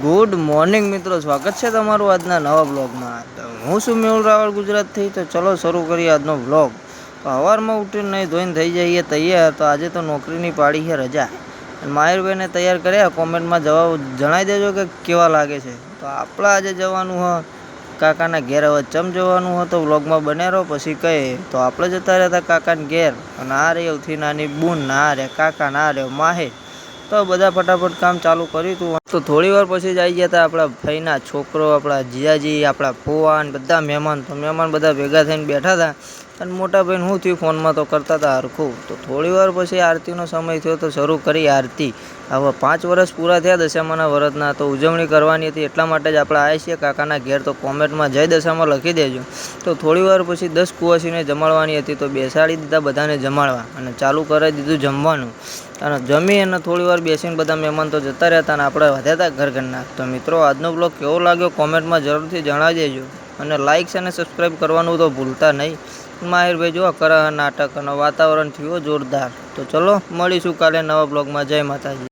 Good morning મિત્રો, સ્વાગત છે તમારું આજના નવા બ્લોગમાં। તો હું છું મેહુલ રાવળ ગુજરાતથી। તો ચલો શરૂ કરીએ આજનો બ્લોગ। તો સવારમાં ઉઠીને નહીં ધોઈને થઈ જઈએ તૈયાર। તો આજે તો નોકરીની પાડી છે રજા। માહિરભાઈને તૈયાર કર્યા, કોમેન્ટમાં જવાબ જણાવી દેજો કે કેવા લાગે છે। તો આપણે આજે જવાનું હ કાકાના ઘેર। હવે ચમ જવાનું હોય તો વ્લોગમાં બન્યા રહો, પછી કહે તો આપણે જતા રહેતા કાકાના ઘેર। અને આ રે સૌથી નાની બૂન, ના રે કાકા, ના રે માહિર। તો બધા ફટાફટ કામ ચાલુ કર્યું હતું। તો થોડી વાર પછી જ આવી ગયા હતા આપણા ભાઈના છોકરો, આપણા જીજાજી, આપણા ફોવાન, બધા મહેમાન। તો મહેમાન બધા ભેગા થઈને બેઠા હતા। અને મોટા ભાઈને શું થયું, ફોનમાં તો કરતા હતા હરખું। તો થોડી વાર પછી આરતીનો સમય થયો તો શરૂ કરી આરતી। હવે 5 વર્ષ પૂરા થયા દશામાના વ્રતના, તો ઉજવણી કરવાની હતી। એટલા માટે જ આપણે આવ્યા છીએ કાકાના ઘેર। તો કોમેન્ટમાં જય દશામાં લખી દેજો। તો થોડી વાર પછી 10 કુવાસીને જમાડવાની હતી। તો બેસાડી દીધા બધાને જમાડવા અને ચાલુ કરી દીધું જમવાનું। અને જમી અને થોડી વાર બેસીને બધા મહેમાન તો જતા રહેતા અને આપણે વધ્યા હતા ઘરના। તો મિત્રો, આજનો બ્લોગ કેવો લાગ્યો કોમેન્ટમાં જરૂરથી જણાવી દેજો। અને લાઇક્સ અને સબસ્ક્રાઈબ કરવાનું તો ભૂલતા નહીં। માહિરભાઈ જો કરે નાટક અને વાતાવરણ થયું જોરદાર। તો ચલો મળીશું કાલે નવા બ્લોગમાં। જય માતાજી।